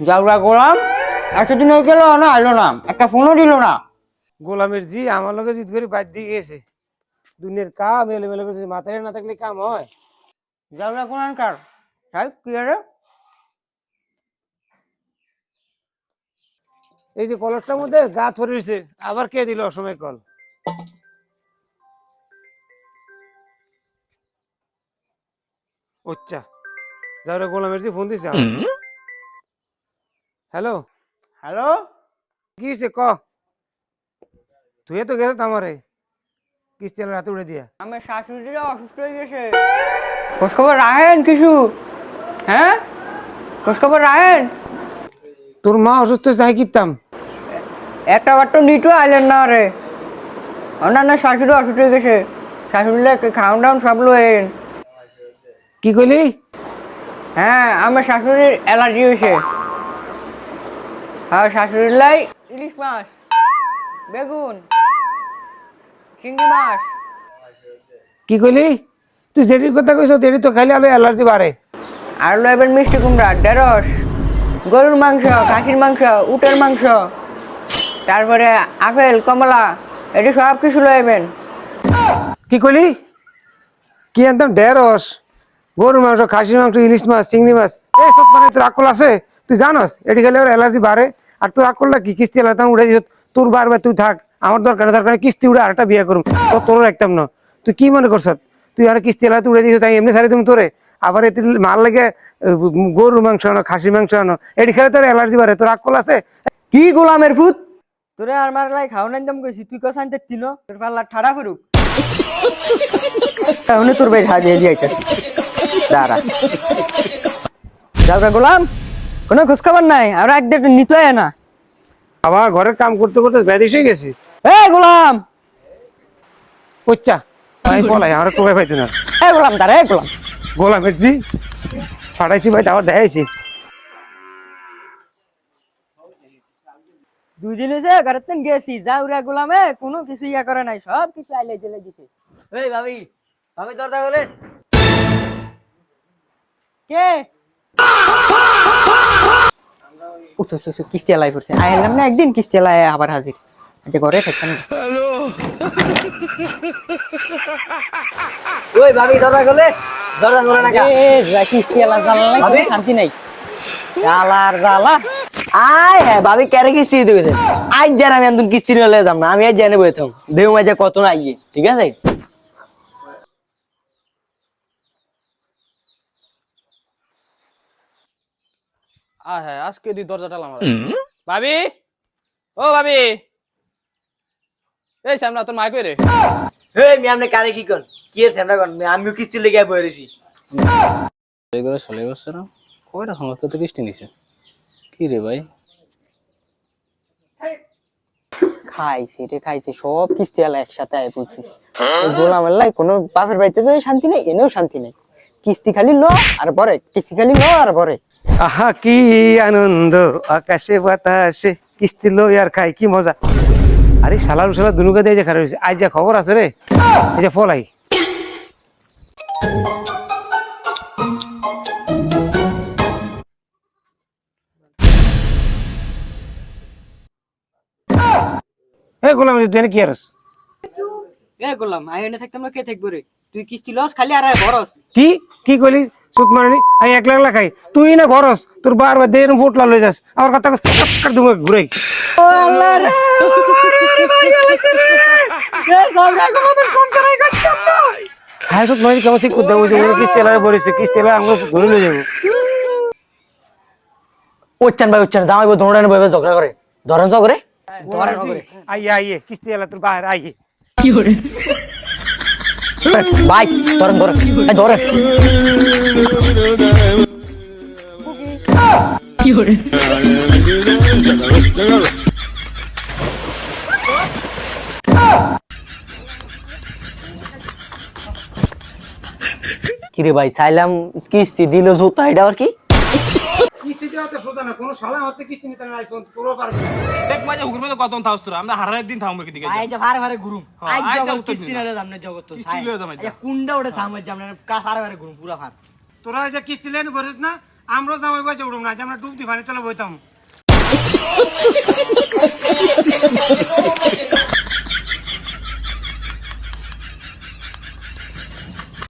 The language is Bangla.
যাওরা গোলাম এতদিন হয়ে গেল না, আইলো না, একটা ফোনও দিল না। গোলামের জি আমার লগে জিদ করে বাদ দিয়ে গেছে। দুনিয়ার কাম এলোমেলো করছে, মাথায় না থাকলে কাম হয়? যাওরা কোনকার সাহেব কি রে? এই যে কলসটার মধ্যে গাছ পড়ে রয়েছে, আবার কে দিল অসময় কল? আচ্ছা, যাওরা গোলামের জি ফোন দিছে। হ্যালো, হ্যালো, কি হয়েছে ক? তুই তো গেছ আমারে কিস্তি রাতে উড়ে দিয়া। আমার শাশুড়িরা অসুস্থ হয়ে গেছে, খোঁজখবর রাখেন কিছু? হ্যাঁ, খোঁজখবর রাখেন। তোর মা অসুস্থ চাই কিতাম। একটা বার তো নিটু আইলেন না রে। অন্যান্য শাশুড়ি অসুস্থ হয়ে গেছে, শাশুড়িলে খাওয়ান দাওয়ান সব লোয়েন। কি কইলি? হ্যাঁ, আমার শাশুড়ির অ্যালার্জি হয়েছে। আর শাশুড়ির লাই ইলিশ মাছ, বেগুন, চিংড়ি মাছ। কি কইলি? তুই যেটির কথা কইছ তেরি তো খাইলে আলো অ্যালার্জি বাড়ে। আর লইবেন মিষ্টি কুমড়া, ঢেঁড়স, গরুর মাংস, খাসির মাংস, উটের মাংস, তারপরে আপেল, কমলা, এটি সব কিছু লইবেন। কি কইলি? কি আনতাম? ঢেঁড়স, গরু মাংস, খাসির মাংস, ইলিশ মাছ, চিংড়ি মাছ। এই সব মানে তোর আকল আছে? তুই জানস এটি খেলে ওর অ্যালার্জি বাড়ে? আর তোর আকলটা কি? কিস্তি এলাতাম উড়ে দিত। তোর বারবার তুই থাক, আমার দরকার কিস্তি উড়ে আরেকটা বিয়ে করুম, তোর রাখতাম না। তুই কি মনে করছ? তুই আর কিস্তি এলাতে উড়ে দিস, তাই এমনি সারি তুমি তোরে আবার এতে মাল লাগে গরু মাংস আনো, খাসি মাংস আনো, এটি খেলে তোর অ্যালার্জি বাড়ে। তোর আকল আছে? কি গোলামের ফুট, তোরে আর মার লাই খাওয়ান দাম কইছি, তুই কস আনতে তিনো তোর পাল্লা ঠাড়া ফুরুক। তাহলে তোর ভাই হাজিয়ে দিয়েছে দাঁড়া। যাওরা গোলাম, কোনো খোঁজ খবর নাই, আমরা একদিন নিতে হয় না। আবার ঘরের কাম করতে করতে ব্যাধিস হয়ে গেছি। এ গোলাম, বুঝছা আমি বলাই আমার কোথায় পাইতো না। এ গোলাম দাঁড়া, এ গোলাম। গোলামের জি পাঠাইছি ভাই, আবার দেখাইছি। 2 দিন হয়েছে ঘরের গেছি, যাওরা গোলামে কোনো কিছু ইয়া করে নাই, সব কিছু আইলে জেলে দিছে। এই ভাবি, ভাবি দরজা খোলেন। কে? কিস্তি এলাই করছে, আইলাম না একদিন, কিস্তি এলাই আবার হাজির। আচ্ছা ঘরে থাকতাম না। ওই ভাবি দরজা খোলে, দরজা খোলে না কা? কিস্তি এলা জ্বালা নাই, কোনো শান্তি নাই, জ্বালার জ্বালা। আয় হ্যাঁ ভাবি কেরে কিস্তি দিতে গেছে? আজ জান আমি একদম কিস্তি নিয়ে যাম না, আমি আজ জেনে বইতাম দেউ মাঝে কত না আইয়ে, ঠিক আছে? হ্যাঁ আজকে দি দরজাটা আমার ভাবি, ও ভাবি, এই সামনে তোর মাই কই রে? এই মি আপনি কারে কি কোন? কি আছে আমরা কোন? আমিও কিস্তি লেগে বই রইছি। এই করে চলে বসছে না, কয়টা সমস্ত তো কিস্তি নিছে। কি রে ভাই? খাইছে রে খাইছে, সব কিস্তি এলা একসাথে আয় বুঝছিস। গোলামের লাই কোনো বাপের বাড়িতে যাই শান্তি নেই, এনেও শান্তি নেই। কিস্তি খালি লো আর পরে, কিস্তি খালি লো আর পরে। আহা কি আনন্দ, আকাশে বাতাসে কিস্তি লো আর খাই, কি মজা। আরে শালার শালা দুনুকা দিয়ে যে খারাপ হয়েছে, আজ যা খবর আছে রে, এই যে ফলাই। এই গোলাম তুই এনে কি আরস? এ গোলাম, আই এনে থাকতাম না, কে থাকবো রে? তুই কিস্তি লস খালি আর বরস। কি কি কইলি? সুত মারনি আমি একলা একলা খাই, তুই না ঘরস, তোর বারবার দিয়ে এরকম ফুটলা লই যাস, আমার কথা কাট তুমি ঘুরাই। ও আল্লাহ রে, হ্যাঁ সুত মারি কেমন ঠিক করতে বলছে, কিস্তি এলারে বলেছে, কিস্তি এলা আমরা ধরে লই যাবো। উচ্চান ভাই উচ্চান, জামাই বউ দৌড়ানো বইবে ঝগড়া করে, ধরেন ঝগড়ে ধরেন ঝগড়ে। আইয়ে আইয়ে কিস্তি এলা তোর বাহির আইয়ে। ভাই ধরেন ধরেন এই ধরেন। কিরে ভাই চাইলাম কিস্তি দিল জুতা, এটা আবার কি? কিস্তি দেওয়া তো সোজা না, কোনো শালা হাতে কিস্তি নিতে না আইছ, তোরও পারবি না। এক মাঝে হুকুর মধ্যে কত থাকস তোরা, আমরা হারার দিন থাকবো কি দিকে? ভাই যে ভারে ভারে ঘুরুম হ্যাঁ, আজ আজ জগৎ জগৎ কিস্তি কিস্তি না জামনে জগৎ কিস্তি লয়ে যাম আইজা। কুন্ডা ওটা সামনে জামনে কা ভারে ভারে ঘুরুম পুরা ভার। তোরা যে কিস্তি লেন বলিস না, আমরাও জামাই বাজে উঠুম না যে আমরা ডুব দি পানি তলে বইতাম